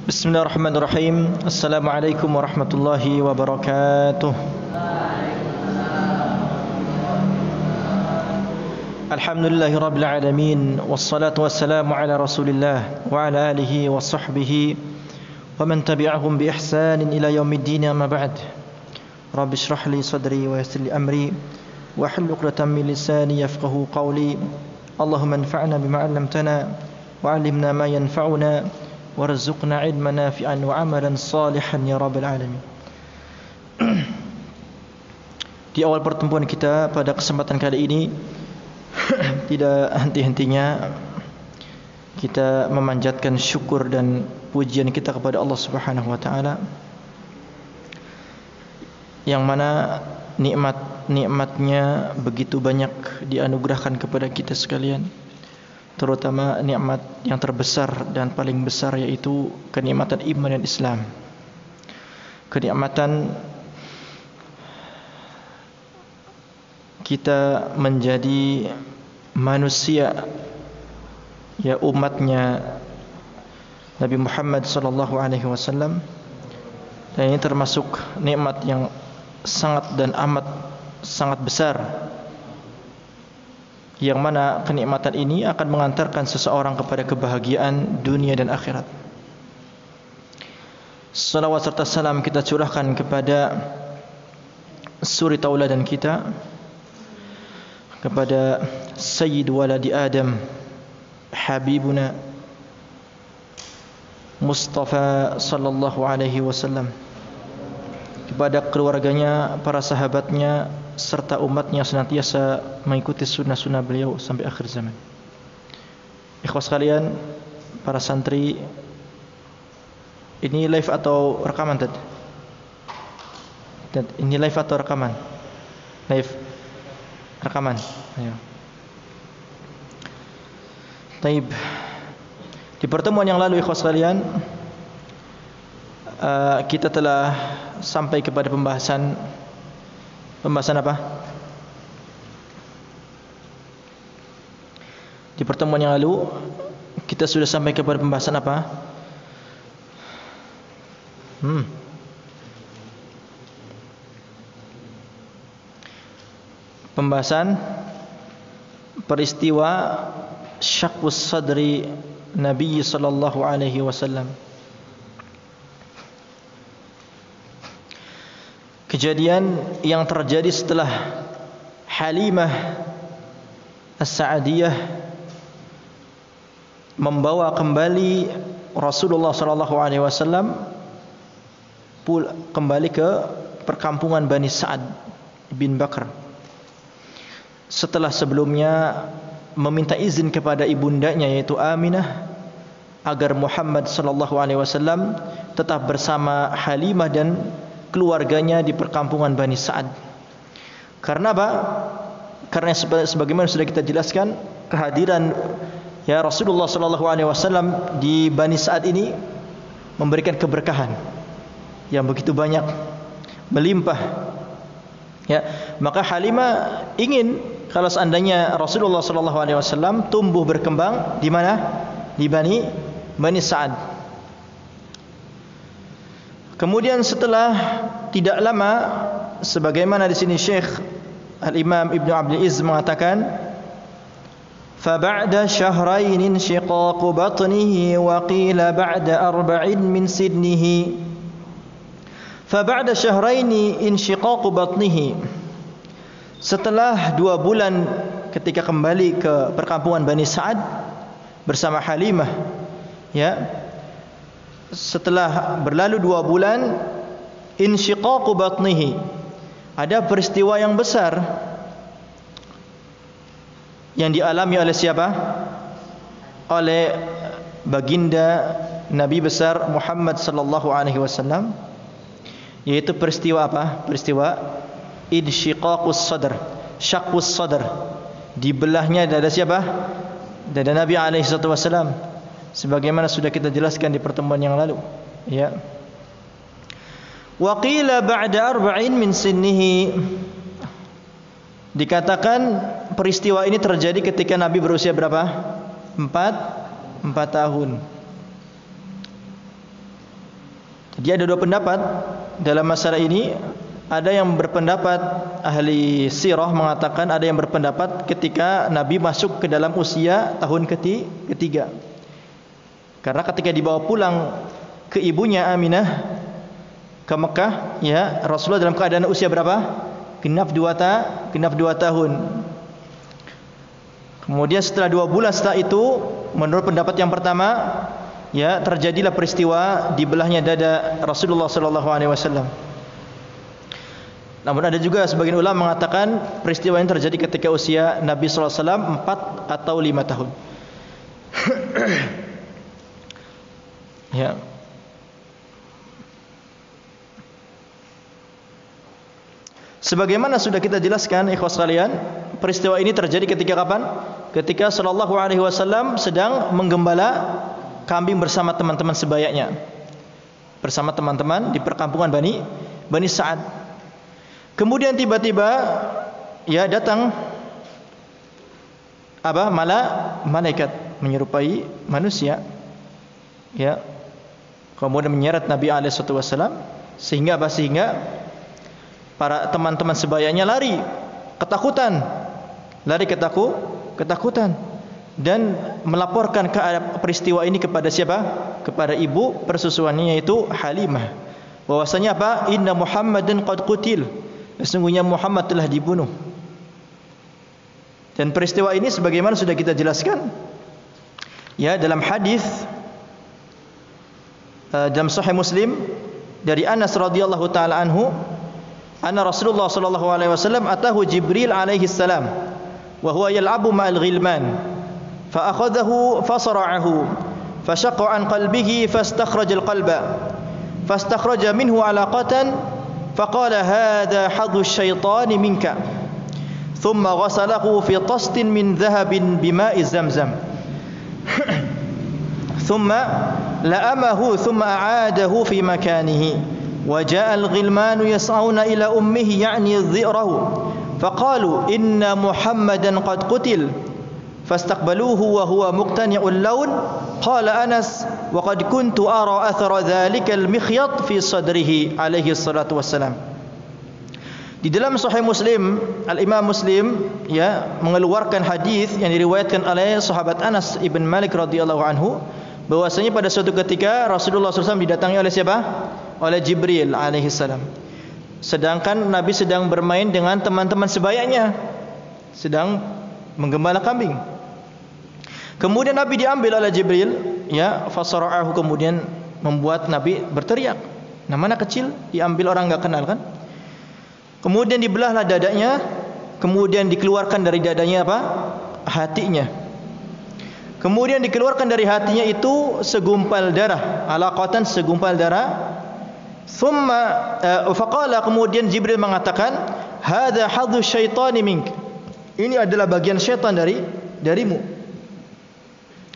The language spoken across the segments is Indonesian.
Bismillahirrahmanirrahim. Assalamualaikum warahmatullahi wabarakatuh. Alhamdulillahi rabbil alamin. Wassalatu wassalamu ala rasulillah wa ala alihi wa sahbihi wa man tabi'ahum bi ihsanin ila yaumiddin, amma ba'd. Rabbi shrah li sadri wa yassir li amri wa hlul 'uqdatam min lisani yafqahu qawli. Allahumma anfa'na bima 'allamtana wa 'allimna ma yanfa'una warzuqna ilman nafi'an wa amalan salihan ya rabbal alamin. Di awal pertemuan kita pada kesempatan kali ini tidak henti-hentinya kita memanjatkan syukur dan pujian kita kepada Allah Subhanahu wa taala, yang mana nikmat-nikmatnya begitu banyak dianugerahkan kepada kita sekalian. Terutama nikmat yang terbesar dan paling besar, yaitu kenikmatan iman dan Islam. Kenikmatan kita menjadi manusia, ya, umatnya Nabi Muhammad sallallahu alaihi wasallam. Dan ini termasuk nikmat yang sangat dan amat sangat besar, yang mana kenikmatan ini akan mengantarkan seseorang kepada kebahagiaan dunia dan akhirat. Salawat serta salam kita curahkan kepada suri tauladan kita, kepada Sayyid waladi Adam, Habibuna Mustafa sallallahu alaihi wasallam, kepada keluarganya, para sahabatnya, serta umatnya senantiasa mengikuti sunnah-sunnah beliau sampai akhir zaman. Ikhwas sekalian, para santri, ini live atau rekaman tadi? Ini live atau rekaman? Live, rekaman. Ayo. Taib. Di pertemuan yang lalu, ikhwas sekalian, kita telah sampai kepada pembahasan apa? Di pertemuan yang lalu kita sudah sampai kepada pembahasan apa? Pembahasan peristiwa syaqqus sadri Nabi sallallahu alaihi wasallam. Kejadian yang terjadi setelah Halimah As-Sa'diyah membawa kembali Rasulullah sallallahu alaihi wasallam kembali ke perkampungan Bani Sa'ad bin Bakr, setelah sebelumnya meminta izin kepada ibundanya yaitu Aminah agar Muhammad sallallahu alaihi wasallam tetap bersama Halimah dan keluarganya di perkampungan Bani Sa'ad. Karena apa? Karena sebagaimana sudah kita jelaskan, kehadiran ya Rasulullah sallallahu alaihi wasallam di Bani Sa'ad ini memberikan keberkahan yang begitu banyak, melimpah. Ya, maka Halimah ingin kalau seandainya Rasulullah sallallahu alaihi wasallam tumbuh berkembang di mana? Di Bani Sa'ad. Kemudian setelah tidak lama, sebagaimana di sini Syekh Al-Imam Ibnu Abdul Izz mengatakan, fa ba'da syahrain inshiqaqu batnihi wa qila ba'da arba'in min sidnihi. Fa ba'da syahrain inshiqaqu batnihi, setelah 2 bulan ketika kembali ke perkampungan Bani Sa'ad bersama Halimah, ya, setelah berlalu 2 bulan, insyiqaqu batnihi, ada peristiwa yang besar yang dialami oleh siapa? Oleh baginda Nabi besar Muhammad sallallahu alaihi wasallam, yaitu peristiwa apa? Peristiwa insyiqaqus sadr, syaqqus sadr, dibelahnya dada siapa? Dada Nabi alaihi wasallam, sebagaimana sudah kita jelaskan di pertemuan yang lalu, ya. Wa qila ba'da arba'in min sinnihi, dikatakan peristiwa ini terjadi ketika Nabi berusia berapa? 4 tahun. Jadi ada dua pendapat dalam masalah ini. Ada yang berpendapat, ahli sirah mengatakan, ada yang berpendapat ketika Nabi masuk ke dalam usia tahun ketiga. Karena ketika dibawa pulang ke ibunya Aminah ke Mekah, ya, Rasulullah dalam keadaan usia berapa? Genap 2 tahun. Kemudian setelah 2 bulan setelah itu, menurut pendapat yang pertama, ya, terjadilah peristiwa dibelahnya dada Rasulullah sallallahu alaihi wasallam. Namun ada juga sebagian ulama mengatakan peristiwa ini terjadi ketika usia Nabi sallallahu alaihi wasallam 4 atau 5 tahun. Ya. Sebagaimana sudah kita jelaskan, ikhwas sekalian, peristiwa ini terjadi ketika kapan? Ketika sallallahu alaihi wasallam sedang menggembala kambing bersama teman-teman sebayanya. Bersama teman-teman di perkampungan Bani Sa'ad. Kemudian tiba-tiba, ya, datang malaikat menyerupai manusia, ya, kemudian menyeret Nabi SAW, sehingga para teman-teman sebayanya lari ketakutan dan melaporkan peristiwa ini kepada siapa? Kepada ibu persusuannya, yaitu Halimah, bahwasanya apa? Inna Muhammadan qad qutil, sesungguhnya Muhammad telah dibunuh. Dan peristiwa ini sebagaimana sudah kita jelaskan, ya, dalam hadis dalam Sahih Muslim dari Anas radhiyallahu taala anhu, anna Rasulullah sallallahu alaihi wasallam atahu Jibril alaihi salam wa huwa yal'abu ma'al ghilman fa akhadhahu fasara'ahu fashaqqa an qalbihi fastakhraja al-qalba fastakhraja minhu 'alaqatan فقال هذا حظ الشيطان منك ثم غسله في طست من ذهب بماء زمزم ثم لأمه ثم أعاده في مكانه وجاء الغلمان يسعون إلى أمه يعني ذئره فقالوا إن محمدا قد قتل فاستقبلوه وهو مقتنع اللون قال أنس وقد كنت أرى أثر ذلك المخيط في صدره عليه الصلاة والسلام. Di dalam Sahih Muslim, Al-Imam Muslim, ya, mengeluarkan hadis yang diriwayatkan oleh sahabat Anas ibn Malik radhiyallahu anhu, bahwasanya pada suatu ketika Rasulullah SAW didatangi oleh siapa? Oleh Jibril alaihi salam. Sedangkan Nabi sedang bermain dengan teman-teman sebayanya, sedang menggembala kambing. Kemudian Nabi diambil oleh Jibril, ya, fasara'ahu, kemudian membuat Nabi berteriak. Namanya kecil, diambil orang enggak kenal kan? Kemudian dibelahlah dadanya, kemudian dikeluarkan dari dadanya apa? Hatinya. Kemudian dikeluarkan dari hatinya itu segumpal darah, alaqatan, segumpal darah. Thumma faqala, kemudian Jibril mengatakan, hadza hadzu syaitani mink. Ini adalah bagian syaitan darimu.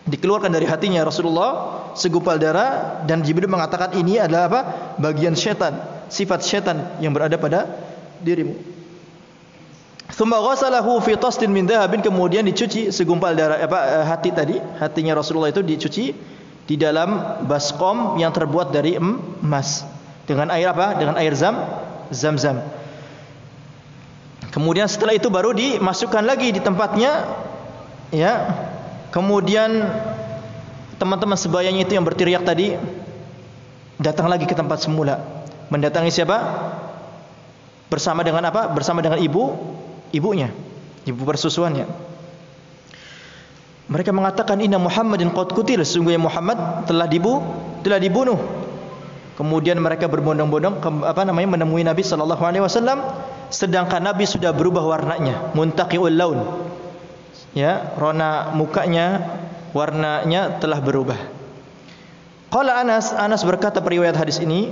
Dikeluarkan dari hatinya Rasulullah segumpal darah, dan Jibril mengatakan ini adalah apa? Bagian syaitan, sifat syaitan yang berada pada dirimu. Tsumma ghasalahu fi tasdin min dhahabin, kemudian dicuci segumpal darah hatinya Rasulullah itu dicuci di dalam baskom yang terbuat dari emas dengan air apa? Dengan air Zam-Zam. Kemudian setelah itu baru dimasukkan lagi di tempatnya, ya. Kemudian teman-teman sebayanya itu yang berteriak tadi datang lagi ke tempat semula, mendatangi siapa? Bersama dengan apa? Bersama dengan ibunya, ibu persusuannya. Mereka mengatakan inna Muhammadin qad qutil, sesungguhnya Muhammad telah dibunuh. Kemudian mereka berbondong-bondong menemui Nabi sallallahu alaihi wasallam, sedangkan Nabi sudah berubah warnanya, muntaqiul laun. Ya, rona mukanya, warnanya telah berubah. Qala Anas berkata perawi hadis ini,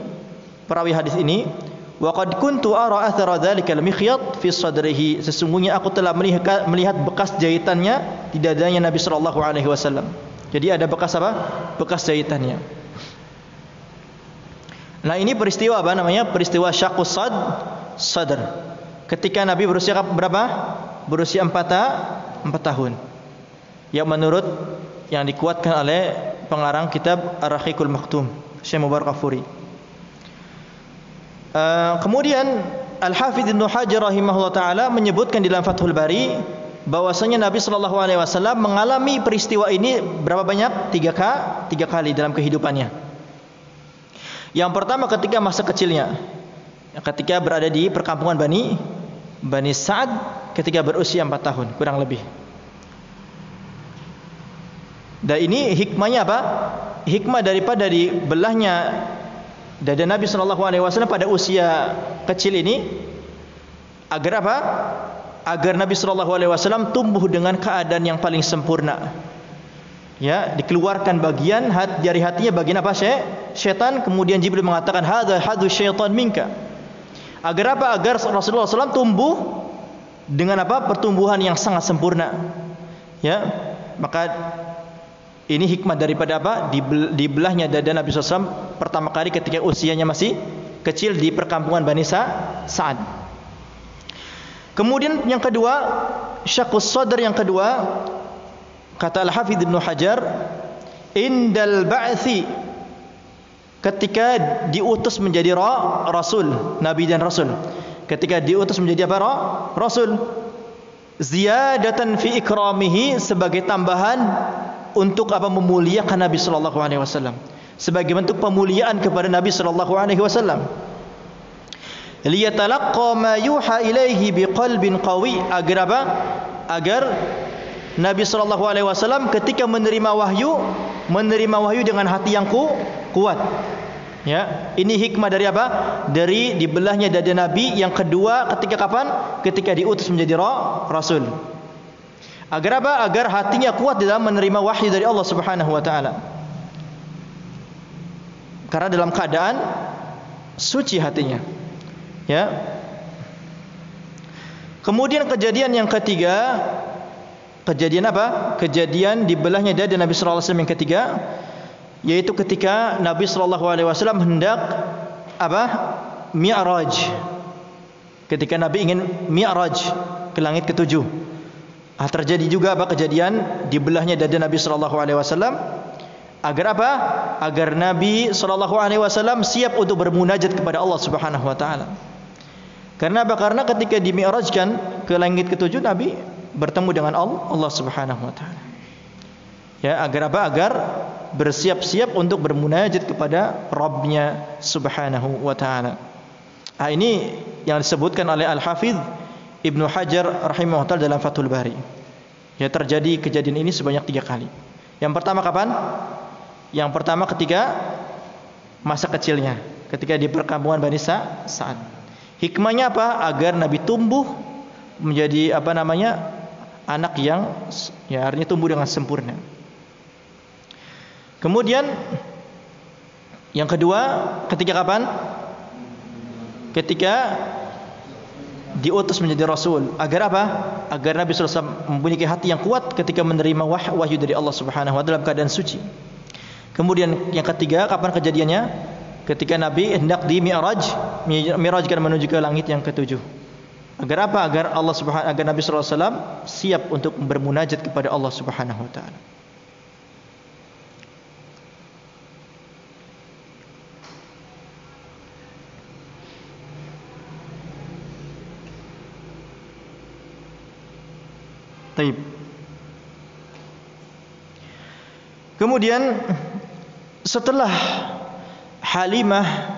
wa qad kuntu ara athara dzalikal mikhyat fi sadrihi, sesungguhnya aku telah melihat bekas jahitannya di dadanya Nabi sallallahu alaihi wasallam. Jadi ada bekas apa? Bekas jahitannya. Nah, ini peristiwa apa namanya? Peristiwa syaqqus sadr. Ketika Nabi berusia berapa? Berusia 4 tahun. Yang menurut yang dikuatkan oleh pengarang kitab Ar-Rahiqul Maktum, Syekh Mubarak Kafuri. Kemudian Al-Hafidz Ibnu Hajar rahimahullah taala menyebutkan di dalam Fathul Bari bahwasanya Nabi sallallahu alaihi wasallam mengalami peristiwa ini berapa banyak? Tiga kali dalam kehidupannya. Yang pertama ketika masa kecilnya, ketika berada di perkampungan Bani Sa'ad ketika berusia 4 tahun kurang lebih. Dan ini hikmahnya apa? Hikmah daripada dibelahnya dada Nabi sallallahu alaihi wasallam pada usia kecil ini agar apa? Agar Nabi sallallahu alaihi wasallam tumbuh dengan keadaan yang paling sempurna. Ya, dikeluarkan bagian dari hatinya bagian apa? Syaitan. Kemudian Jibril mengatakan hadza hadu syaitan minka. Agar apa? Agar Rasulullah SAW tumbuh dengan apa? Pertumbuhan yang sangat sempurna. Ya, maka ini hikmah daripada apa? Dibelahnya dada Nabi SAW pertama kali ketika usianya masih kecil di perkampungan Bani Sa'ad. Kemudian yang kedua, syaqqus sadr yang kedua, kata Al-Hafidz Ibnu Hajar, indal ba'thi, ketika diutus menjadi rasul, nabi dan rasul. Ketika diutus menjadi apa? Rasul. Ziyadatan fi ikramihi, sebagai tambahan untuk apa? Memuliakan Nabi sallallahu alaihi wasallam. Sebagai bentuk pemuliaan kepada Nabi sallallahu alaihi wasallam. Liyatalaqqa ma yuha ilaihi biqalbin qawi, agar apa? Agar Nabi sallallahu alaihi wasallam ketika menerima wahyu dengan hati yang kuat. Ya, ini hikmah dari apa? Dari dibelahnya dada Nabi yang kedua ketika kapan? Ketika diutus menjadi rasul. Agar apa? Agar hatinya kuat dalam menerima wahyu dari Allah Subhanahu wa taala. Karena dalam keadaan suci hatinya. Ya. Kemudian kejadian yang ketiga, kejadian apa? Kejadian dibelahnya dada Nabi sallallahu alaihi wasallam yang ketiga, yaitu ketika Nabi sallallahu alaihi wasallam hendak apa? Mi'raj. Ketika Nabi ingin mi'raj ke langit ketujuh. Terjadi juga apa? Kejadian dibelahnya dada Nabi sallallahu alaihi wasallam agar apa? Agar Nabi sallallahu alaihi wasallam siap untuk bermunajat kepada Allah Subhanahu wa taala. Karena apa? Karena ketika dimi'rajkan ke langit ketujuh, Nabi bertemu dengan Allah Subhanahu wa taala. Ya, agar apa? Agar bersiap-siap untuk bermunajat kepada Rabb-Nya Subhanahu wa taala. Ini yang disebutkan oleh Al-Hafidz Ibnu Hajar rahimahullah taala dalam Fathul Bari. Ya, terjadi kejadian ini sebanyak 3 kali. Yang pertama kapan? Yang pertama ketika masa kecilnya, ketika di perkampungan Bani Sa'ad. Hikmahnya apa? Agar Nabi tumbuh menjadi apa namanya? Anak yang ya artinya tumbuh dengan sempurna. Kemudian yang kedua, ketika kapan? Ketika diutus menjadi rasul. Agar apa? Agar Nabi sallallahu alaihi wasallam mempunyai hati yang kuat ketika menerima wahyu dari Allah Subhanahu wa taala dalam keadaan suci. Kemudian yang ketiga, kapan kejadiannya? Ketika Nabi hendak mi'rajkan menuju ke langit yang ketujuh. Agar apa? Agar Nabi sallallahu alaihi wasallam siap untuk bermunajat kepada Allah Subhanahu wa taala. Taib. Kemudian setelah Halimah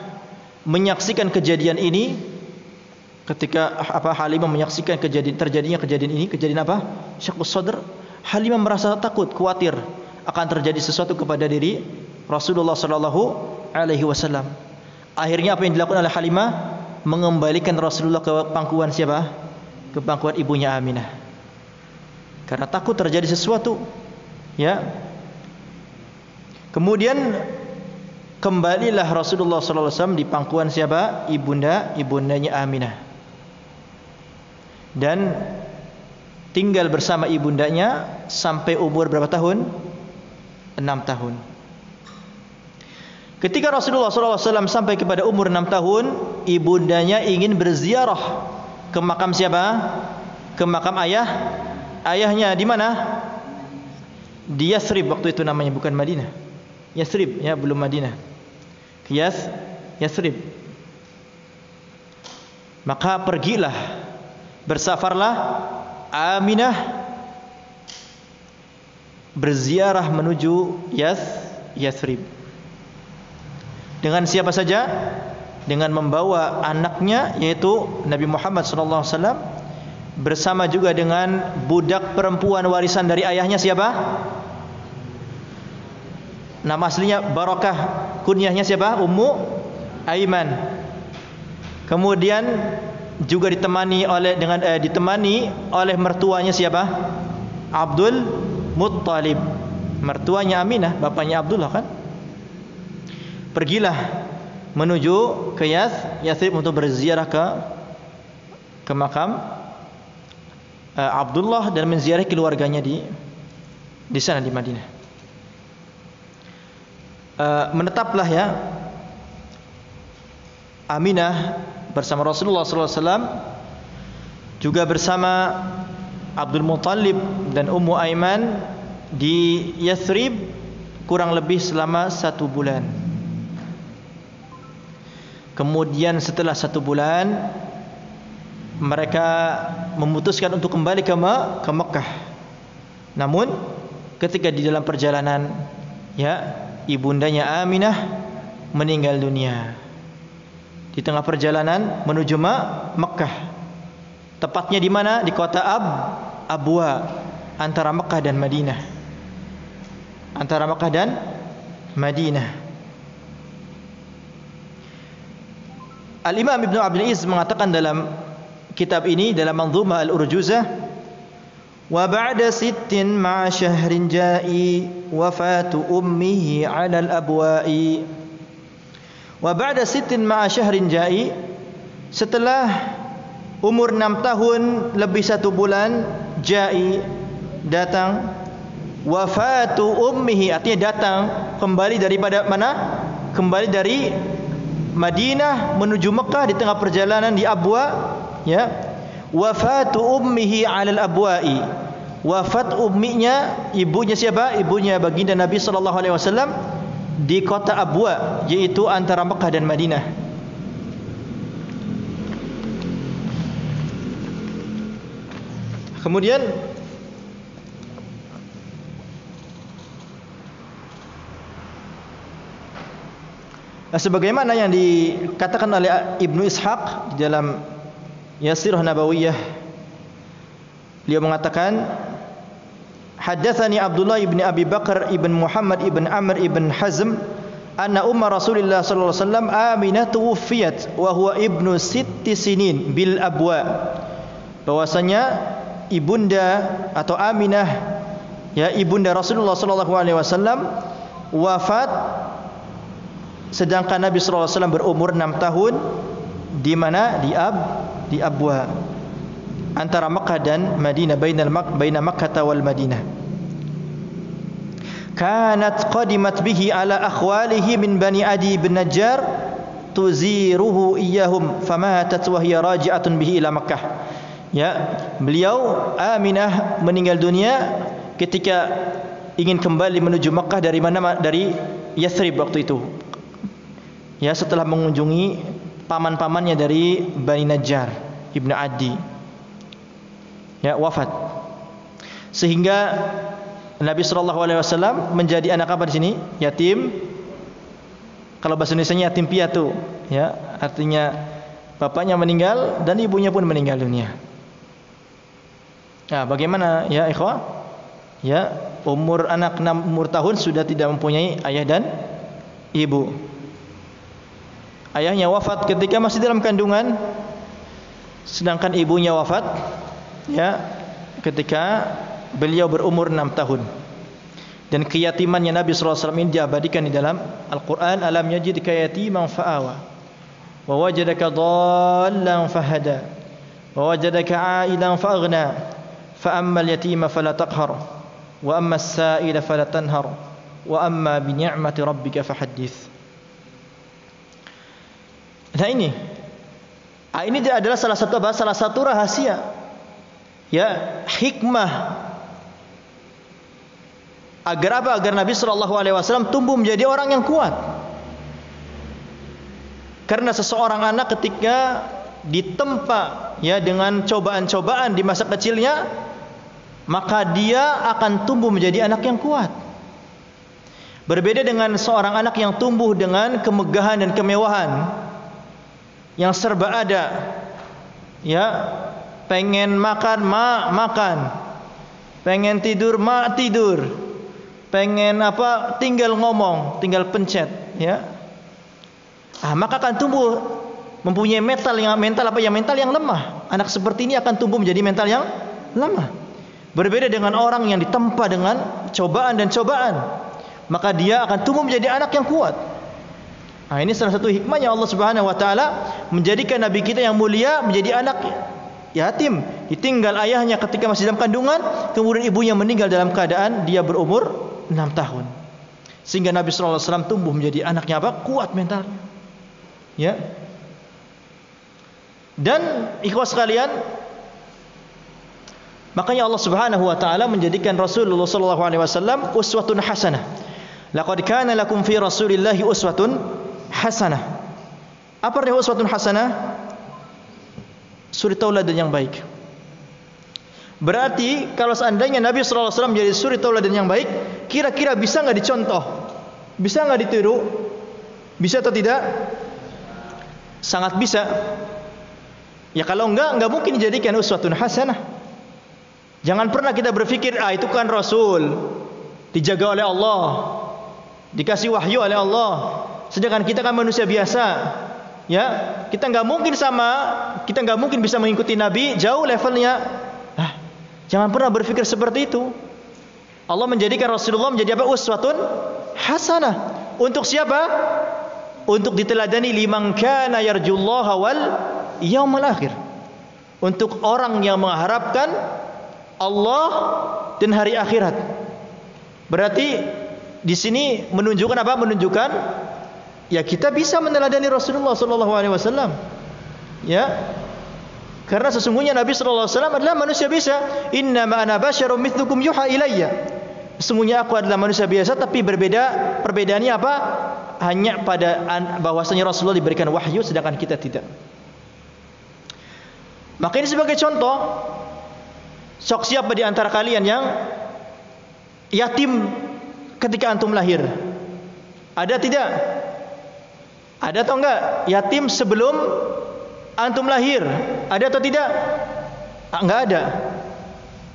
menyaksikan kejadian ini, ketika apa Halimah menyaksikan terjadinya kejadian ini, kejadian apa? Syaqqus sadr. Halimah merasa takut, khawatir akan terjadi sesuatu kepada diri Rasulullah sallallahu alaihi wasallam. Akhirnya apa yang dilakukan oleh Halimah? Mengembalikan Rasulullah ke pangkuan siapa? Ke pangkuan ibunya Aminah. Karena takut terjadi sesuatu, ya. Kemudian kembalilah Rasulullah SAW di pangkuan siapa? Ibundanya Aminah. Dan tinggal bersama ibundanya sampai umur berapa tahun? 6 tahun. Ketika Rasulullah SAW sampai kepada umur 6 tahun, ibundanya ingin berziarah ke makam siapa? Ke makam ayahnya di mana? Di Yathrib waktu itu namanya, bukan Madinah. Yathrib, ya, belum Madinah. Yathrib. Maka pergilah, bersafarlah Aminah berziarah menuju Yathrib. Dengan siapa saja? Dengan membawa anaknya yaitu Nabi Muhammad SAW, bersama juga dengan budak perempuan warisan dari ayahnya siapa? Nama aslinya Barakah, kunyahnya siapa? Ummu Aiman. Kemudian juga ditemani oleh mertuanya siapa? Abdul Muttalib. Mertuanya Aminah, bapaknya Abdullah kan? Pergilah menuju ke Yathrib untuk berziarah ke makam Abdullah dan menziarahi keluarganya di sana di Madinah. Menetaplah ya Aminah bersama Rasulullah SAW, juga bersama Abdul Muttalib dan Ummu Aiman di Yathrib kurang lebih selama 1 bulan. Kemudian setelah 1 bulan mereka memutuskan untuk kembali ke Mekah. Namun ketika di dalam perjalanan ya ibundanya Aminah meninggal dunia. Di tengah perjalanan menuju Mekah. Tepatnya di mana? Di kota Abwa, antara Mekah dan Madinah. Antara Mekah dan Madinah. Al-Imam Ibnu Abdul Aziz mengatakan dalam kitab ini, dalam Manzumah Al-Urjuzah, wa ba'da sittin ma'a syahrin ja'i wafatu ummihi 'ala al-abwa'i. Wa ba'da sittin ma'a syahrin ja'i, setelah umur 6 tahun lebih 1 bulan, ja'i datang, wafatu ummihi artinya datang kembali daripada mana? Kembali dari Madinah menuju Mekah di tengah perjalanan di Abwa ya. Wafatu ummihi 'alal abwa'i. Wafat umminya, ibunya siapa? Ibunya baginda Nabi sallallahu alaihi wasallam di kota Abwa, yaitu antara Mekah dan Madinah. Kemudian sebagaimana yang dikatakan oleh Ibnu Ishaq di dalam Sirah Nabawiyah, beliau mengatakan, haddatsani Abdullah ibn Abi Bakar ibn Muhammad ibn Amr ibn Hazm anna umma Rasulullah sallallahu alaihi wasallam Aminah tuwfiyat wa huwa ibnu 6 sinin bil Abwa. Bahwasanya ibunda atau Aminah ya ibunda Rasulullah sallallahu alaihi wasallam wafat sedangkan Nabi sallallahu alaihi wasallam berumur 6 tahun di mana? Di Abwa, antara Makkah dan Madinah, baina Makkah wal Madinah. Kanat qadimat bihi ala akhwalihi min bani Adi bin Najjar tuziruhu iyyahum famatat wa hiya raji'atun bihi ila Makkah. Ya, beliau Aminah meninggal dunia ketika ingin kembali menuju Makkah dari mana? Dari Yathrib waktu itu. Ya, setelah mengunjungi paman-pamannya dari Bani Najjar Ibnu Adi, ya, wafat. Sehingga Nabi sallallahu alaihi wasallam menjadi anak apa di sini? Yatim. Kalau bahasa Indonesianya yatim piatu, ya, artinya bapaknya meninggal dan ibunya pun meninggal dunia. Nah, bagaimana ya ikhwah? Ya, umur anak 6 tahun sudah tidak mempunyai ayah dan ibu. Ayahnya wafat ketika masih dalam kandungan, sedangkan ibunya wafat ya ketika beliau berumur 6 tahun. Dan keyatimannya Nabi sallallahu alaihi wasallam ini diabadikan di dalam Al-Qur'an, alam yajidka yatiman fa'awa wa wajadaka dhallan fahada wa wajadaka 'ailan fa'aghna fa ammal yatima fala taqhar wa ammas sa'ila fala tanhar wa amma bi ni'mati rabbika fahaddits. Nah ini adalah salah satu rahasia ya, hikmah agar apa? Agar Nabi sallallahu alaihi wasallam tumbuh menjadi orang yang kuat. Karena seseorang anak ketika ditempa ya dengan cobaan-cobaan di masa kecilnya, maka dia akan tumbuh menjadi anak yang kuat. Berbeda dengan seorang anak yang tumbuh dengan kemegahan dan kemewahan, yang serba ada, ya, pengen makan makan, pengen tidur tidur, pengen apa tinggal ngomong, tinggal pencet, ya. Maka akan tumbuh mempunyai mental yang lemah. Anak seperti ini akan tumbuh menjadi mental yang lemah. Berbeda dengan orang yang ditempa dengan cobaan dan cobaan, maka dia akan tumbuh menjadi anak yang kuat. Ini salah satu hikmahnya Allah Subhanahu wa taala menjadikan nabi kita yang mulia menjadi anak yatim, ditinggal ayahnya ketika masih dalam kandungan, kemudian ibunya meninggal dalam keadaan dia berumur 6 tahun. Sehingga Nabi sallallahu alaihi wasallam tumbuh menjadi anaknya apa? Kuat mentalnya. Ya. Dan ikhwas sekalian, makanya Allah Subhanahu wa taala menjadikan Rasulullah sallallahu alaihi wasallam uswatun hasanah. Laqad kana lakum fi Rasulillahi uswatun hasanah. Apa artinya uswatun hasanah? Suri tauladan yang baik. Berarti kalau seandainya Nabi sallallahu alaihi wasallam menjadi suri tauladan yang baik, kira-kira bisa enggak dicontoh? Bisa enggak ditiru? Bisa atau tidak? Sangat bisa. Ya kalau enggak mungkin dijadikan uswatun hasanah. Jangan pernah kita berpikir, itu kan Rasul, dijaga oleh Allah, dikasih wahyu oleh Allah, sedangkan kita kan manusia biasa. Ya, kita enggak mungkin bisa mengikuti Nabi, jauh levelnya. Jangan pernah berpikir seperti itu. Allah menjadikan Rasulullah menjadi apa? Uswatun hasanah. Untuk siapa? Untuk diteladani liman kana yarjullaha wal yaumil akhir. Untuk orang yang mengharapkan Allah dan hari akhirat. Berarti di sini menunjukkan apa? Menunjukkan ya kita bisa meneladani Rasulullah sallallahu alaihi wasallam. Ya. Karena sesungguhnya Nabi sallallahu alaihi wasallam adalah manusia biasa. Innama ana basyarum mithlukum yuha ilayya. Sesungguhnya aku adalah manusia biasa, tapi berbeda. Perbedaannya apa? Hanya pada bahwasanya Rasulullah diberikan wahyu sedangkan kita tidak. Maka ini sebagai contoh, sok siapa di antara kalian yang yatim ketika antum lahir? Ada tidak? Ada atau enggak? Yatim sebelum antum lahir, ada atau tidak? Enggak ada.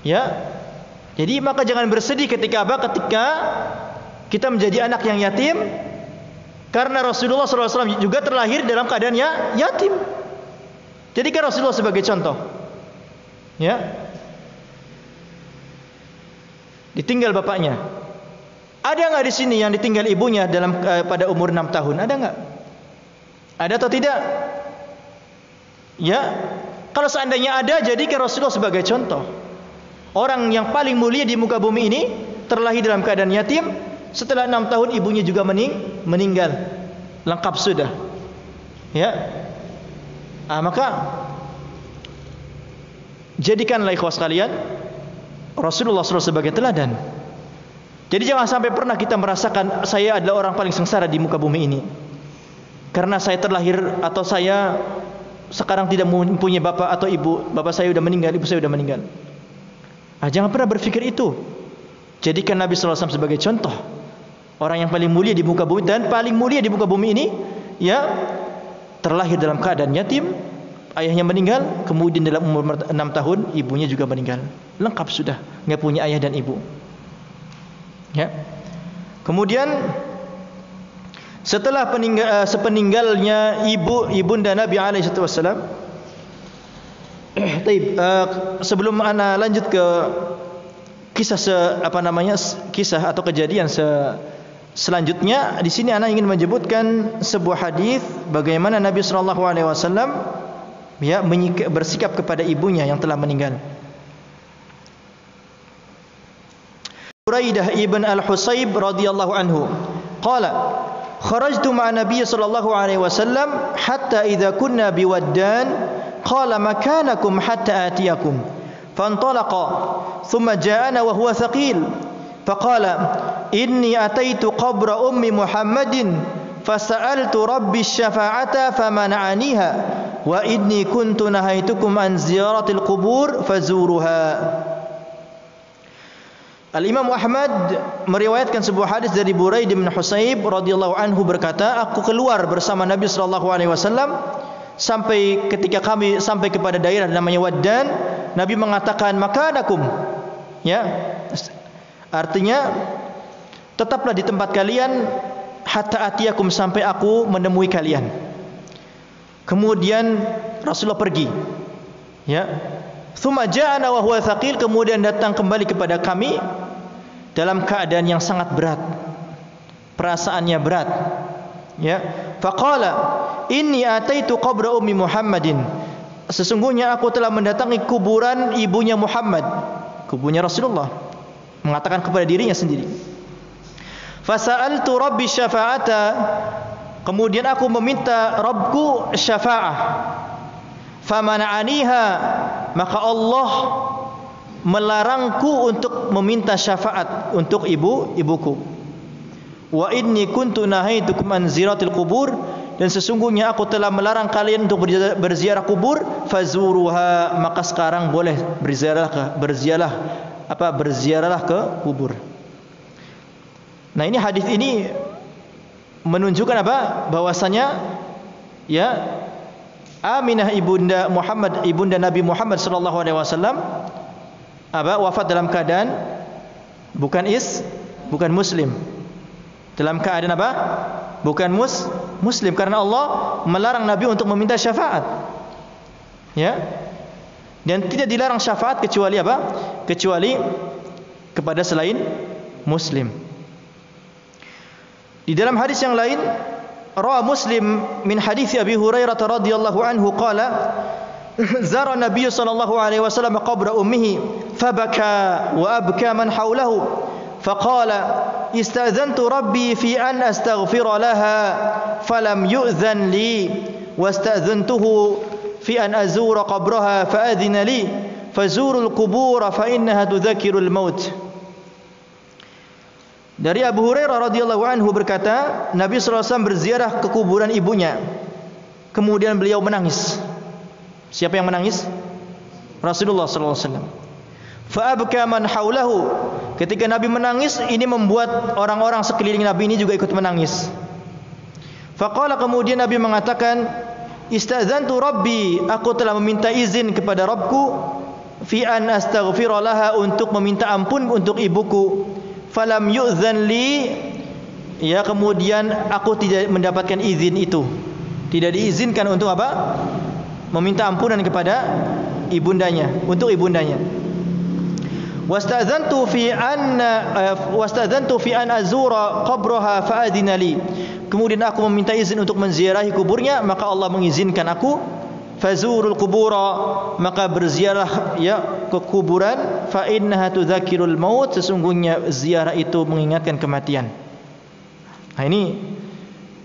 Ya. Jadi maka jangan bersedih ketika apa? Ketika kita menjadi anak yang yatim, karena Rasulullah SAW juga terlahir dalam keadaannya yatim. Jadikan Rasulullah sebagai contoh. Ya. Ditinggal bapaknya. Ada enggak di sini yang ditinggal ibunya pada umur 6 tahun? Ada enggak? Ada atau tidak? Ya. Kalau seandainya ada, jadikan Rasulullah sebagai contoh. Orang yang paling mulia di muka bumi ini terlahir dalam keadaan yatim, setelah 6 tahun ibunya juga meninggal. Lengkap sudah. Ya. Maka jadikanlah ikhwas kalian Rasulullah SAW sebagai teladan. Jadi jangan sampai pernah kita merasakan saya adalah orang paling sengsara di muka bumi ini, karena saya terlahir atau saya sekarang tidak mempunyai bapak atau ibu. Bapak saya sudah meninggal, ibu saya sudah meninggal. Jangan pernah berpikir itu. Jadikan Nabi SAW sebagai contoh. Orang yang paling mulia di muka bumi, dan paling mulia di muka bumi ini, ya, terlahir dalam keadaan yatim, ayahnya meninggal, kemudian dalam umur 6 tahun ibunya juga meninggal. Lengkap sudah, enggak punya ayah dan ibu. Ya. Kemudian setelah sepeninggalnya ibunda Nabi alaihi wasallam, sebelum ana lanjut ke kisah kisah atau kejadian selanjutnya, di sini ana ingin menyebutkan sebuah hadis bagaimana Nabi sallallahu alaihi wasallam ya bersikap kepada ibunya yang telah meninggal. Buraidah ibn al-Husayb radhiyallahu anhu qala kharajtu ma'a Nabiy sallallahu alaihi wasallam hatta idza kunna biwaddan qala makanakum hatta atiyakum fantalaqa thumma ja'ana wa huwa thaqil faqala inni ataitu qabra ummi Muhammadin fasa'altu rabbi asy-syafa'ata famana'aniha wa inni kuntu nahaitukum an ziyaratil qubur fazuruha. Al-Imam Ahmad meriwayatkan sebuah hadis dari Buraid bin Husayb radhiyallahu anhu berkata, aku keluar bersama Nabi sallallahu alaihi wasallam sampai ketika kami sampai kepada daerah namanya Waddan, Nabi mengatakan makanakum. Ya. Artinya tetaplah di tempat kalian hatta atiyakum, sampai aku menemui kalian. Kemudian Rasulullah pergi. Ya. Tsumma ja'ana wa huwa thaqil, kemudian datang kembali kepada kami dalam keadaan yang sangat berat. Perasaannya berat. Ya. Faqala inni ataitu qabra ummi Muhammadin. Sesungguhnya aku telah mendatangi kuburan ibunya Muhammad, kuburannya Rasulullah. Mengatakan kepada dirinya sendiri. Fasa'altu rabbi syafa'ata, kemudian aku meminta Rabbku syafa'ah. Famana'aniha, maka Allah melarangku untuk meminta syafaat untuk ibuku. Wa inni kuntu nahaitukum an ziyaratil qubur, dan sesungguhnya aku telah melarang kalian untuk berziarah kubur. Fazuruha, maka sekarang boleh berziarahlah ke kubur. Nah, ini hadis ini menunjukkan apa? Bahwasanya ya Aminah ibunda Muhammad, ibunda Nabi Muhammad sallallahu alaihi wasallam wafat dalam keadaan bukan muslim. Dalam keadaan apa? Bukan muslim, karena Allah melarang Nabi untuk meminta syafaat. Ya. Dan tidak dilarang syafaat kecuali apa? Kecuali kepada selain muslim. Di dalam hadis yang lain, rawa Muslim min hadits Abi Hurairah radhiyallahu anhu qala zara Nabi sallallahu alaihi wasallam qabra ummihi fabaka wa abka man hawlahu faqala ista'dhantu rabbi fi an astaghfira laha falam yu'dhan li wasta'dhantuhu fi an azura qabraha fa'adhina li fazurul qubur fa innaha tudzakkirul maut. Dari Abu Hurairah radhiyallahu anhu berkata, Nabi sallallahu alaihi wasallam berziarah ke kuburan ibunya. Kemudian beliau menangis. Siapa yang menangis? Rasulullah sallallahu alaihi wasallam. Fa abka man haulahu. Ketika Nabi menangis, ini membuat orang-orang sekeliling Nabi ini juga ikut menangis. Faqala, kemudian Nabi mengatakan, istadzantu rabbi, aku telah meminta izin kepada Rabbku fi an astaghfira laha, untuk meminta ampun untuk ibuku. Falam yu'dzan li, ya, kemudian aku tidak mendapatkan izin itu. Tidak diizinkan untuk apa? Meminta ampunan kepada ibundanya, untuk ibundanya. Wasta'dzantu fi an azura qabraha fa'adina li. Kemudian aku meminta izin untuk menziarahi kuburnya, maka Allah mengizinkan aku. Fazurul qubura, maka berziarah ya ke kuburan. Fa innaha tudzakirul maut, sesungguhnya ziarah itu mengingatkan kematian. Nah, ini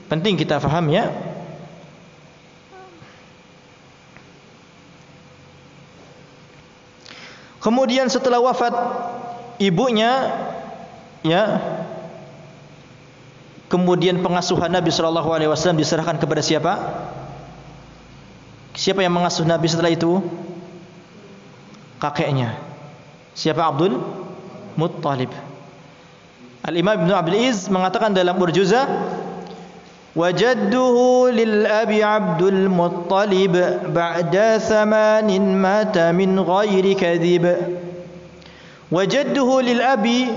penting kita faham ya. Kemudian setelah wafat ibunya, ya, kemudian pengasuhan Nabi sallallahu alaihi wasallam diserahkan kepada siapa? Siapa yang mengasuh Nabi setelah itu? Kakeknya. Siapa? Abdul Muttalib. Al-Imam Ibnu Abdul Izz mengatakan dalam Urjuzah, wajadduhu lil abi Abdul Muttalib ba'da thamanin mata min ghairi kadhib. Wajadduhu lil abi,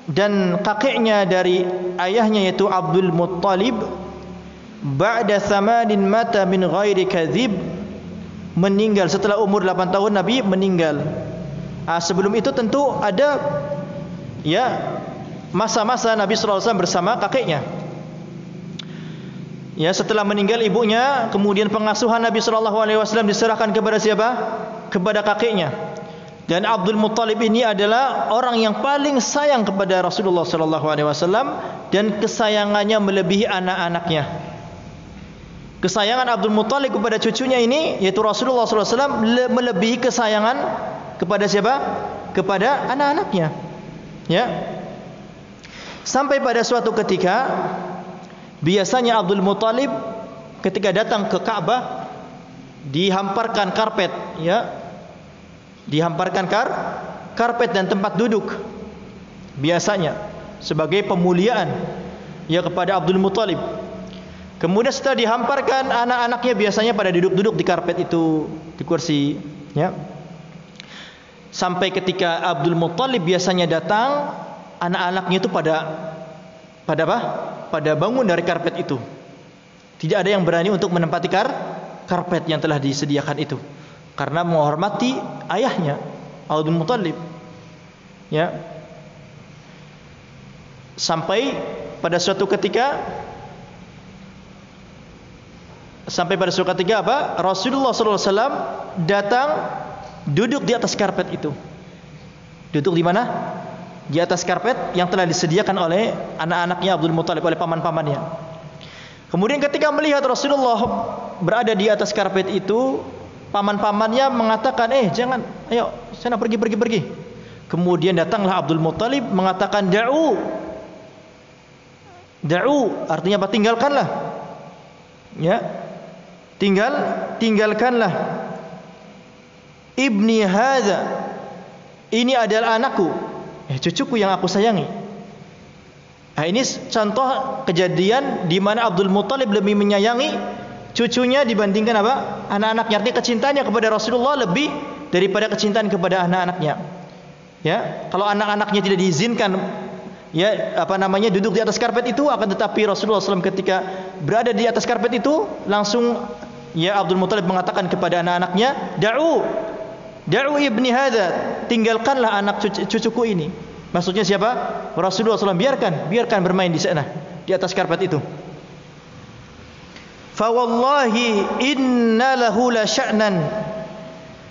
dan kakeknya dari ayahnya yaitu Abdul Muttalib, ba'da thamanin mata min ghairi kadhib, meninggal setelah umur 8 tahun Nabi meninggal. Sebelum itu tentu ada ya masa-masa Nabi sallallahu alaihi wasallam bersama kakeknya. Ya, setelah meninggal ibunya, kemudian pengasuhan Nabi sallallahu alaihi wasallam diserahkan kepada siapa? Kepada kakeknya. Dan Abdul Muttalib ini adalah orang yang paling sayang kepada Rasulullah sallallahu alaihi wasallam, dan kesayangannya melebihi anak-anaknya. Kesayangan Abdul Muttalib kepada cucunya ini, yaitu Rasulullah sallallahu alaihi wasallam, melebihi kesayangan kepada siapa? Kepada anak-anaknya. Ya. Sampai pada suatu ketika, biasanya Abdul Muttalib ketika datang ke Ka'bah, dihamparkan karpet, ya, dihamparkan karpet dan tempat duduk biasanya sebagai pemuliaan ya kepada Abdul Muttalib. Kemudian setelah dihamparkan, anak-anaknya biasanya pada duduk-duduk di karpet itu, di kursi, ya. Sampai ketika Abdul Muttalib biasanya datang, anak-anaknya itu pada apa? Pada bangun dari karpet itu. Tidak ada yang berani untuk menempati karpet yang telah disediakan itu, karena menghormati ayahnya Abdul Muttalib. Ya. Sampai pada suatu ketika apa? Rasulullah SAW datang duduk di atas karpet itu. Duduk di mana? Di atas karpet yang telah disediakan oleh anak-anaknya Abdul Muttalib, oleh paman-pamannya. Kemudian ketika melihat Rasulullah berada di atas karpet itu, paman-pamannya mengatakan, jangan, ayo sana pergi. Kemudian datanglah Abdul Muttalib mengatakan, da'u, artinya apa? Tinggalkanlah, ya, tinggalkanlah. Ibni hadza, ini adalah anakku, cucuku yang aku sayangi. Nah, ini contoh kejadian di mana Abdul Muttalib lebih menyayangi cucunya dibandingkan apa? Anak-anaknya. Artinya kecintaannya kepada Rasulullah lebih daripada kecintaan kepada anak-anaknya. Ya, kalau anak-anaknya tidak diizinkan duduk di atas karpet itu, akan tetapi Rasulullah SAW ketika berada di atas karpet itu langsung Abdul Muttalib mengatakan kepada anak-anaknya, da'u ibni hadza, tinggalkanlah anak cucuku ini. Maksudnya siapa? Rasulullah SAW. Biarkan bermain di sana, di atas karpet itu. Fa wallahi inna lahu la sya'nan,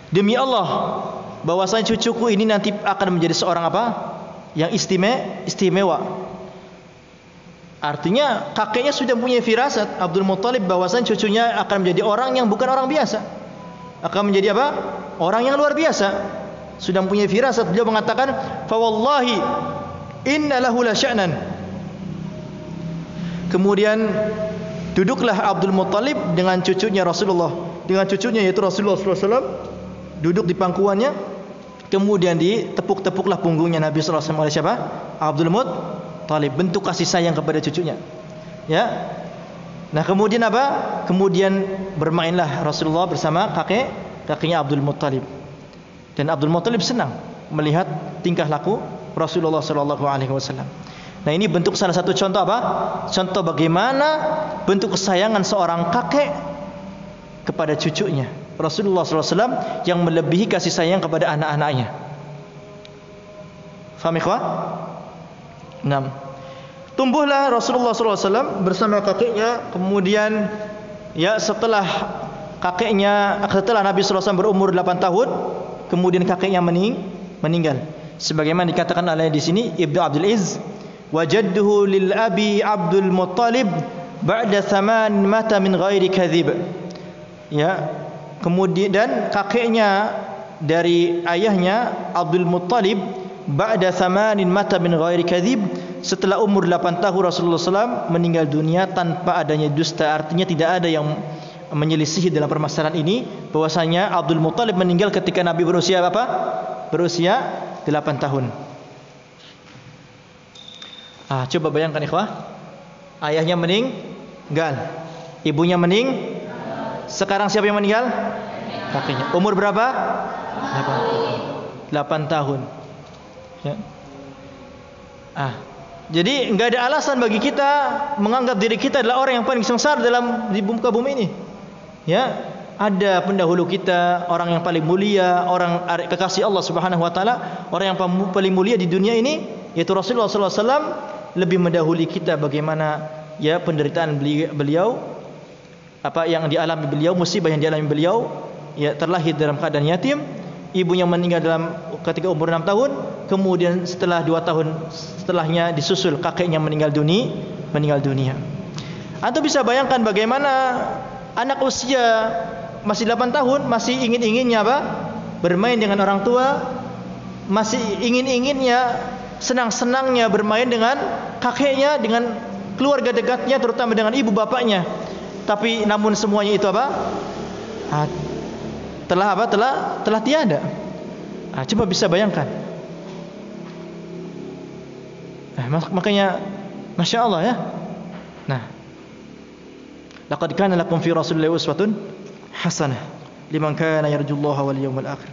demi Allah bahwasanya cucuku ini nanti akan menjadi seorang apa? Yang istimewa. Artinya kakeknya sudah punya firasat, Abdul Muttalib, bahwasanya cucunya akan menjadi orang yang bukan orang biasa. Akan menjadi apa? Orang yang luar biasa. Sudah mempunyai firasat. Beliau mengatakan, fa wallahi inna lahu la sya'nan. Kemudian duduklah Abdul Muttalib dengan cucunya Rasulullah, dengan cucunya yaitu Rasulullah SAW, duduk di pangkuannya. Kemudian ditepuk-tepuklah punggungnya Nabi SAW oleh siapa? Abdul Muttalib. Bentuk kasih sayang kepada cucunya, ya. Nah, kemudian apa? Kemudian bermainlah Rasulullah bersama kakeknya Abdul Muttalib. Dan Abdul Muttalib senang melihat tingkah laku Rasulullah SAW. Nah, ini bentuk salah satu contoh apa? Contoh bagaimana bentuk kesayangan seorang kakek kepada cucunya. Rasulullah SAW yang melebihi kasih sayang kepada anak-anaknya. Faham ikhwah? 6. Tumbuhlah Rasulullah SAW bersama kakeknya. Kemudian setelah Nabi SAW berumur 8 tahun, kemudian kakeknya meninggal. Sebagaimana dikatakan oleh di sini Ibnu Abdul Izz, wajadduhu lil abi Abdul Muttalib ba'da 8 mata min ghairi kadhib. Ya, kemudian dan kakeknya dari ayahnya Abdul Muttalib ba'da 8 mata min ghairi kadhib, setelah umur 8 tahun Rasulullah SAW meninggal dunia tanpa adanya dusta. Artinya tidak ada yang menyelisihi dalam permasalahan ini, bahwasanya Abdul Muttalib meninggal ketika Nabi berusia apa? Berusia 8 tahun. Coba bayangkan ikhwah, ayahnya meninggal, ibunya sekarang siapa yang meninggal? Kakeknya. Umur berapa? 8 tahun. Ya. Jadi enggak ada alasan bagi kita menganggap diri kita adalah orang yang paling sengsara di muka bumi ini. Ya, ada pendahulu kita, orang yang paling mulia, orang kekasih Allah Subhanahu wa taala, orang yang paling mulia di dunia ini, yaitu Rasulullah SAW, lebih mendahului kita bagaimana penderitaan beliau, apa yang dialami beliau, musibah yang dialami beliau, terlahir dalam keadaan yatim, ibunya meninggal ketika umur 6 tahun, kemudian setelah 2 tahun setelahnya disusul kakeknya meninggal dunia. Atau bisa bayangkan bagaimana anak usia masih 8 tahun masih ingin-inginnya apa? Bermain dengan orang tua, masih ingin-inginnya, senang-senangnya bermain dengan kakeknya, dengan keluarga dekatnya, terutama dengan ibu bapaknya. Tapi namun semuanya itu apa? telah apa? Telah tiada. Coba bisa bayangkan. Makanya Masya Allah ya. Nah, laqad kana lakum fi Rasulillahi uswatun hasanah liman kana yarjullaha wal yawmal akhir.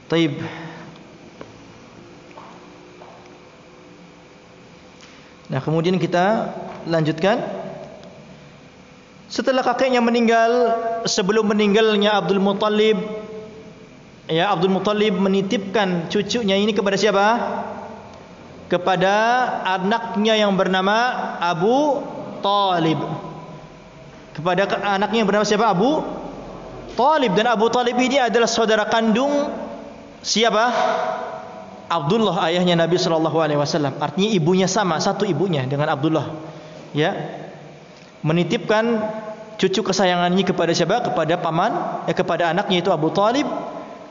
Taib. Nah, kemudian kita lanjutkan. Setelah kakeknya meninggal, sebelum meninggalnya Abdul Muttalib, ya, Abdul Muttalib menitipkan cucunya ini kepada siapa? Kepada anaknya yang bernama Abu Talib. Kepada anaknya yang bernama siapa? Abu Talib. Dan Abu Talib ini adalah saudara kandung siapa? Abdullah, ayahnya Nabi SAW. Artinya ibunya sama, satu ibunya dengan Abdullah. Ya, menitipkan cucu kesayangannya kepada siapa? Kepada paman, kepada anaknya itu Abu Talib.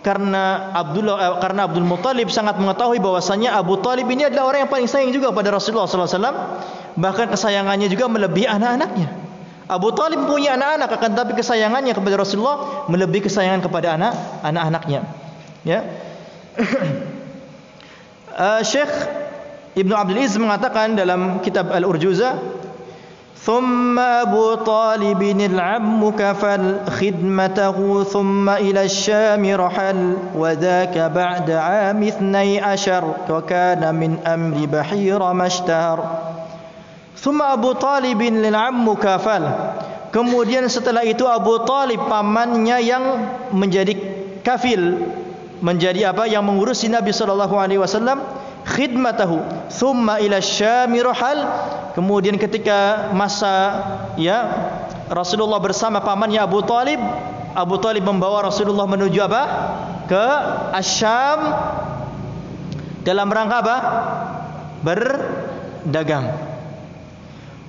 Karena Abdul Muttalib sangat mengetahui bahwasannya Abu Talib ini adalah orang yang paling sayang juga pada Rasulullah SAW. Bahkan kesayangannya juga melebihi anak-anaknya. Abu Talib punya anak-anak, akan tapi kesayangannya kepada Rasulullah melebihi kesayangan kepada anak-anaknya. Ya. Syekh Ibnu Abdul Aziz mengatakan dalam kitab Al-Urjuza, ثم أبو طالب العم كفل خدمته ثم إلى الشام رحل وذاك بعد عام 12 وكان من أمر بحير ما اشتهر. ثم أبو طالب العم كفل. Kemudian setelah itu Abu Talib pamannya yang menjadi kafil, menjadi apa? Yang mengurusi Nabi SAW. Khidmatahu thumma ila syami rahal. Kemudian ketika masa ya Rasulullah bersama pamannya Abu Talib membawa Rasulullah menuju apa? Ke Asyam dalam rangka apa? Berdagang.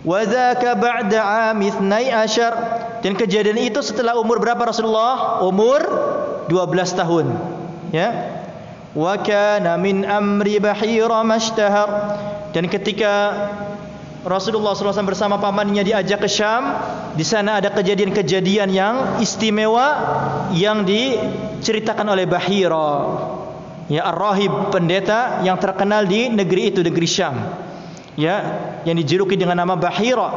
Wa dzaka ba'da 'am 12. Dan kejadian itu setelah umur berapa Rasulullah? Umur 12 tahun. Ya. Wa kana min amri bahira mashtahar. Dan ketika Rasulullah SAW bersama pamannya diajak ke Syam, di sana ada kejadian-kejadian yang istimewa yang diceritakan oleh Bahira, ya, ar-rahib, pendeta yang terkenal di negeri itu, negeri Syam, ya, yang dijuluki dengan nama Bahira.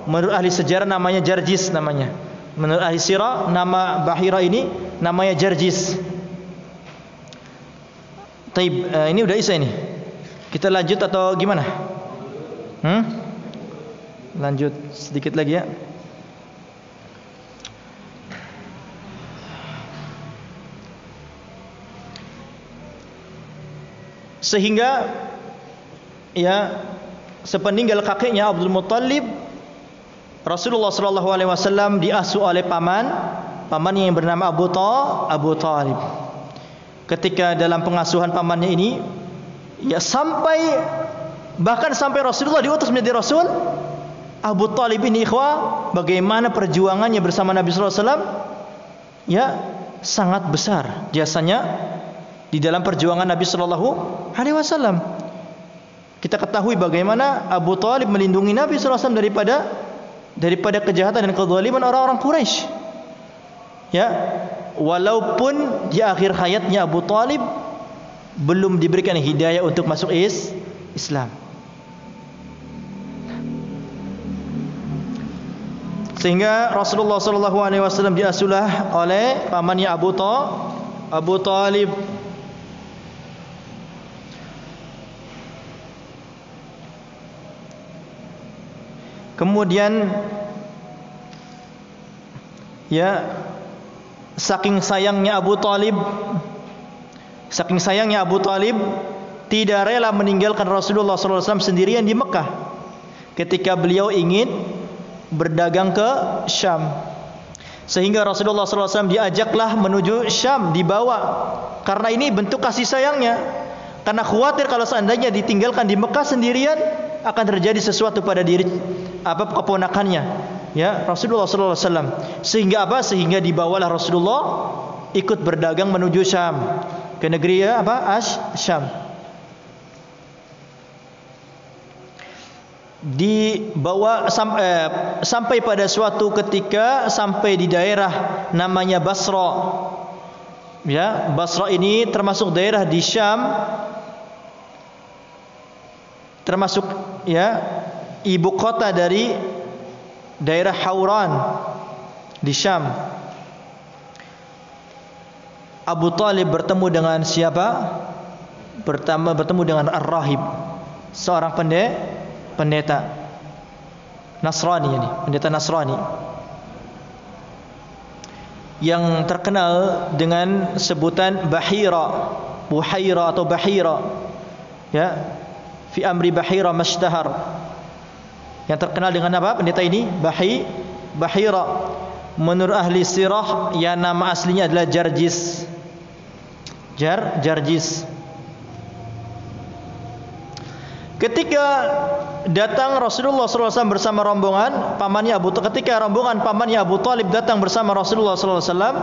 Menurut ahli sejarah namanya Jarjis namanya. Menurut ahli sirah nama Bahira ini namanya Jarjis. Taib, ini udah isa ini. Kita lanjut atau gimana? Lanjut sedikit lagi ya. Sehingga ya sepeninggal kakeknya Abdul Muttalib, Rasulullah SAW diasuh oleh pamannya yang bernama Abu Talib. Ketika dalam pengasuhan pamannya ini, ya bahkan sampai Rasulullah diutus menjadi Rasul, Abu Talib ini ikhwah, bagaimana perjuangannya bersama Nabi SAW, ya sangat besar jasanya di dalam perjuangan Nabi SAW. Kita ketahui bagaimana Abu Talib melindungi Nabi SAW daripada kejahatan dan kezaliman orang-orang Quraisy. Ya, walaupun di akhir hayatnya Abu Talib belum diberikan hidayah untuk masuk Islam. Sehingga Rasulullah SAW diasuhlah oleh pamannya Abu Talib. Kemudian ya saking sayangnya Abu Talib tidak rela meninggalkan Rasulullah SAW sendirian di Mekah ketika beliau ingin berdagang ke Syam. Sehingga Rasulullah SAW diajaklah menuju Syam, dibawa. Karena ini bentuk kasih sayangnya. Karena khawatir kalau seandainya ditinggalkan di Mekah sendirian akan terjadi sesuatu pada diri keponakannya, ya, Rasulullah SAW. Sehingga apa? Sehingga dibawalah Rasulullah ikut berdagang menuju Syam, ke negeri Syam. dibawa sampai pada suatu ketika sampai di daerah namanya Basra. Ya, Basra ini termasuk daerah di Syam, termasuk ya ibu kota dari daerah Hauran di Syam. Abu Talib bertemu dengan siapa? Bertemu dengan Ar-Rahib, seorang pendeta Nasrani, ini pendeta Nasrani yang terkenal dengan sebutan Buhaira atau Bahira, ya, fi amri Bahira mashtahar. Yang terkenal dengan apa? Pendeta ini Bahira. Menurut ahli sirah, ya nama aslinya adalah Jarjis. Jarjis. Ketika datang Rasulullah SAW bersama rombongan pamannya ketika rombongan pamannya Abu Talib datang bersama Rasulullah SAW,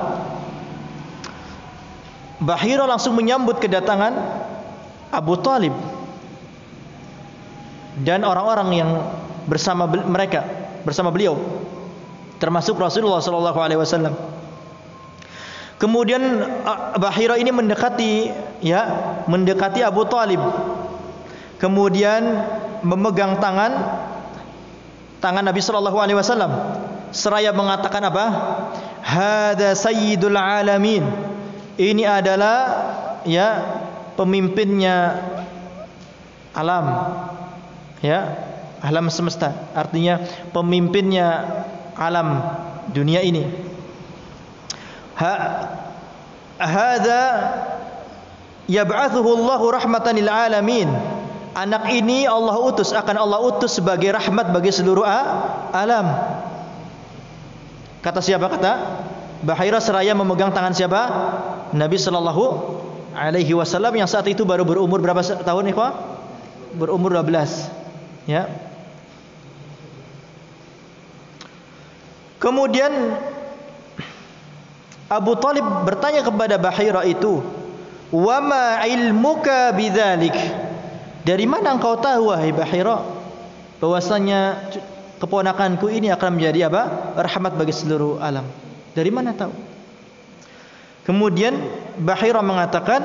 Bahira langsung menyambut kedatangan Abu Talib dan orang-orang yang bersama beliau, termasuk Rasulullah SAW. Kemudian Bahira ini mendekati Abu Talib. Kemudian memegang tangan Nabi sallallahu alaihi wasallam seraya mengatakan apa? Hada sayyidul alamin. Ini adalah ya pemimpinnya alam. Ya, alam semesta. Artinya pemimpinnya alam dunia ini. Hada yab'athuhu Allahu rahmatan lil alamin. Anak ini akan Allah utus sebagai rahmat bagi seluruh alam. Kata siapa? Kata Bahira seraya memegang tangan siapa? Nabi sallallahu alaihi wasallam yang saat itu baru berumur berapa tahun, ikhwah? Berumur 12. Ya. Kemudian Abu Talib bertanya kepada Bahira itu, "Wa ma ilmuka bidzalik?" Dari mana engkau tahu wahai Bahira bahwasanya keponakanku ini akan menjadi apa? Rahmat bagi seluruh alam. Dari mana tahu? Kemudian Bahira mengatakan,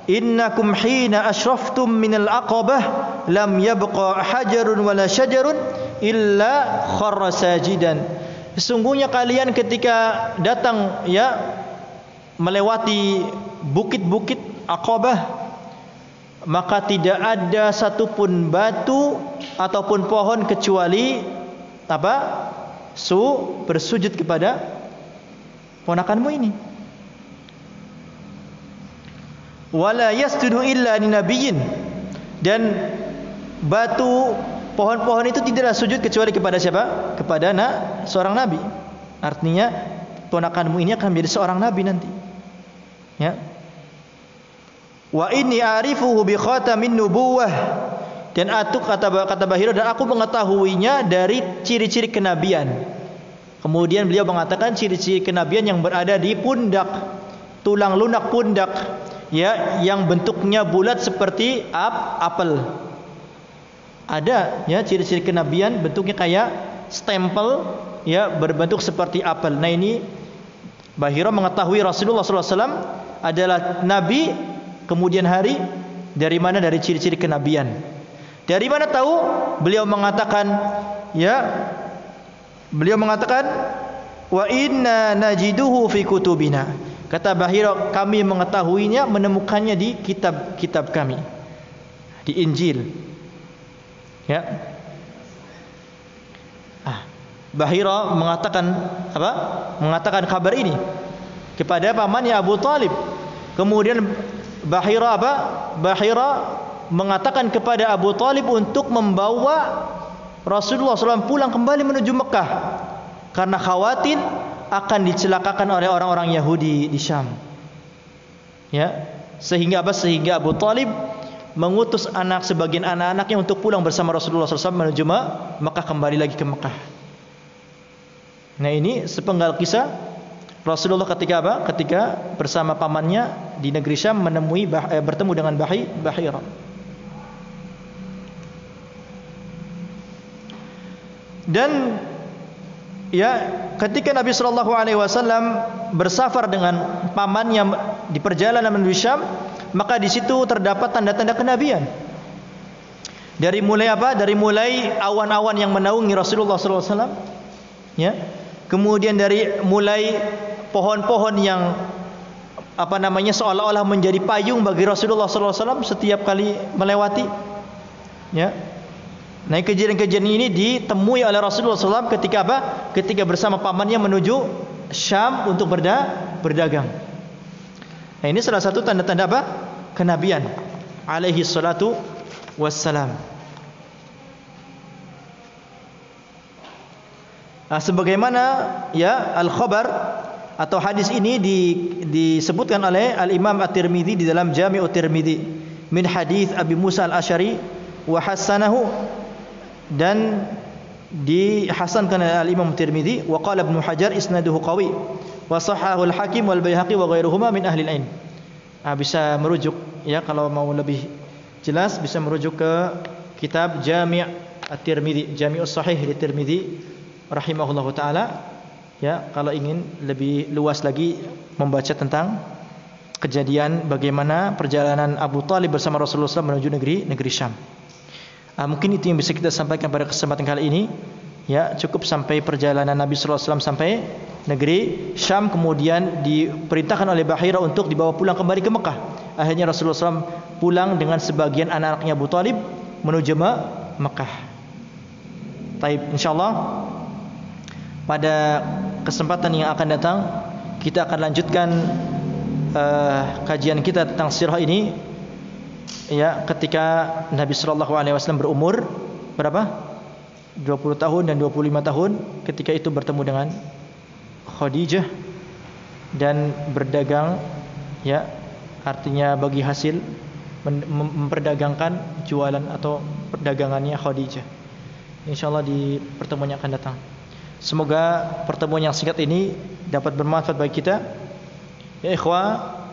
"Innakum hina ashraftum minal aqabah lam yabqa hajarun wala syajarun illa kharra sajidan." Sesungguhnya kalian ketika datang ya melewati bukit-bukit Aqabah, maka tidak ada satupun batu ataupun pohon kecuali apa? Bersujud kepada ponakanmu ini. Wala yasjudu illa linabiyyin, dan batu pohon-pohon itu tidaklah sujud kecuali kepada siapa? Kepada seorang nabi. Artinya ponakanmu ini akan menjadi seorang nabi nanti. Ya. Wa inni a'rifuhu bi khatamin nubuwah, dan kata Bahira, dan aku mengetahuinya dari ciri-ciri kenabian. Kemudian beliau mengatakan ciri-ciri kenabian yang berada di pundak, tulang lunak pundak, ya, yang bentuknya bulat seperti apel. Ada ya ciri-ciri kenabian bentuknya kayak stempel, ya, berbentuk seperti apel. Nah, ini Bahira mengetahui Rasulullah SAW adalah nabi. Kemudian dari mana? Dari ciri-ciri kenabian. Dari mana tahu? Beliau mengatakan wa inna najiduhu fi kutubina. Kata Bahira, kami mengetahuinya, menemukannya di kitab kami, di Injil. Ya. Bahira mengatakan apa? Mengatakan kabar ini kepada pamannya Abu Talib. Kemudian Bahira mengatakan kepada Abu Talib untuk membawa Rasulullah SAW pulang kembali menuju Mekah karena khawatir akan dicelakakan oleh orang-orang Yahudi di Syam. Ya, sehingga Abu Talib mengutus sebagian anak-anaknya untuk pulang bersama Rasulullah SAW menuju Mekah, kembali lagi ke Mekah. Nah, ini sepenggal kisah Rasulullah ketika bersama pamannya di negeri Syam bertemu dengan Bahira. Dan ya, ketika Nabi sallallahu alaihi wasallam bersafar dengan pamannya di perjalanan menuju Syam, maka di situ terdapat tanda-tanda kenabian. Dari mulai apa? Dari mulai awan-awan yang menaungi Rasulullah sallallahu alaihi wasallam, ya. Kemudian dari mulai pohon-pohon yang seolah-olah menjadi payung bagi Rasulullah sallallahu alaihi wasallam setiap kali melewati, ya. Nah, kejadian-kejadian ini ditemui oleh Rasulullah SAW ketika apa? Ketika bersama pamannya menuju Syam untuk berdagang. Nah, ini salah satu tanda-tanda apa? Kenabian alaihi salatu wassalam. Nah, sebagaimana ya al-khabar atau hadis ini disebutkan oleh al-Imam At-Tirmidzi di dalam Jami'ut Tirmidzi min hadis Abi Musa al-Asy'ari wa hasanahu, dan dihasankan oleh al-Imam Tirmidzi, wa qala Ibnu Hajar isnaduhu qawi wa sahahahu al-Hakim wal Baihaqi wa ghairuhuma min ahli al-ilm. Bisa merujuk ya, kalau mau lebih jelas bisa merujuk ke kitab Jami' At-Tirmidzi, Jami'us Sahih di Tirmidzi rahimahullahu taala. Ya, kalau ingin lebih luas lagi membaca tentang kejadian bagaimana perjalanan Abu Thalib bersama Rasulullah SAW menuju negeri Syam. Mungkin itu yang bisa kita sampaikan pada kesempatan kali ini. Ya, cukup sampai perjalanan Nabi sallallahu alaihi wasallam sampai negeri Syam, kemudian diperintahkan oleh Bahira untuk dibawa pulang kembali ke Mekah. Akhirnya Rasulullah SAW pulang dengan sebagian anak-anaknya Abu Thalib menuju Mekah. Taib, insyaallah pada kesempatan yang akan datang kita akan lanjutkan kajian kita tentang sirah ini. Ya, ketika Nabi sallallahu alaihi wasallam berumur berapa? 20 tahun dan 25 tahun ketika itu bertemu dengan Khadijah dan berdagang, ya, artinya bagi hasil memperdagangkan jualan atau perdagangannya Khadijah. Insyaallah di pertemuan yang akan datang. Semoga pertemuan yang singkat ini dapat bermanfaat bagi kita. Ya ikhwah,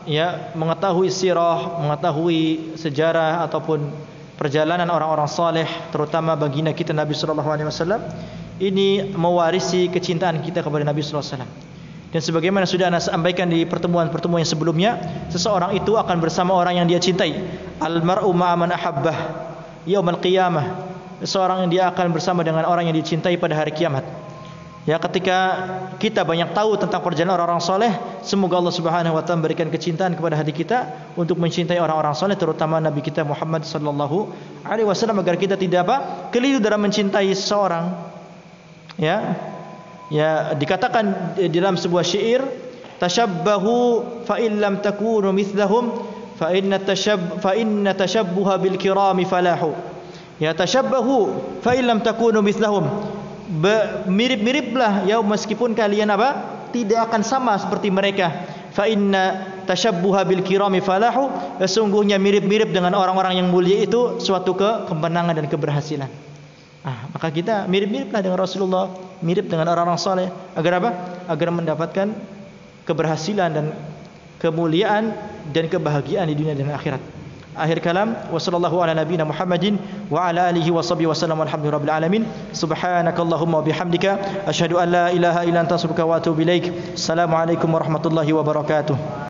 ya, mengetahui sirah, mengetahui sejarah ataupun perjalanan orang-orang saleh, terutama baginda kita Nabi sallallahu alaihi wasallam, ini mewarisi kecintaan kita kepada Nabi sallallahu alaihi wasallam. Dan sebagaimana sudah Anda sampaikan di pertemuan-pertemuan yang sebelumnya, seseorang itu akan bersama orang yang dia cintai. Al-mar'u ma'a man ahabbah yaumil qiyamah. Seseorang yang dia akan bersama dengan orang yang dicintai pada hari kiamat. Ya, ketika kita banyak tahu tentang perjalanan orang-orang soleh, semoga Allah Subhanahu wa taala memberikan kecintaan kepada hati kita untuk mencintai orang-orang soleh, terutama Nabi kita Muhammad sallallahu alaihi wasallam, agar kita tidak keliru dalam mencintai seseorang. Ya, dikatakan dalam sebuah syair, tashabbahu fa in lam takunu mithlahum fa inna tashabbuha bil kirami falahu. Ya, tashabbahu fa in lam takunu mithlahum. Mirip-miriplah ya, meskipun kalian tidak akan sama seperti mereka. Fa inna tashabbuha bil kirami falahu, sesungguhnya mirip-mirip dengan orang-orang yang mulia itu suatu kemenangan dan keberhasilan. Maka kita mirip-miriplah dengan Rasulullah, mirip dengan orang-orang saleh, agar agar mendapatkan keberhasilan dan kemuliaan dan kebahagiaan di dunia dan akhirat. Akhir kalam, wa sallallahu ala nabiyyina Muhammadin wa ala alihi wa sahbihi wasallam, walhamdulillahirabbil alamin. Subhanakallahumma wa bihamdika asyhadu an la ilaha illa anta astaghfiruka wa atubu ilaik. Assalamualaikum warahmatullahi wabarakatuh.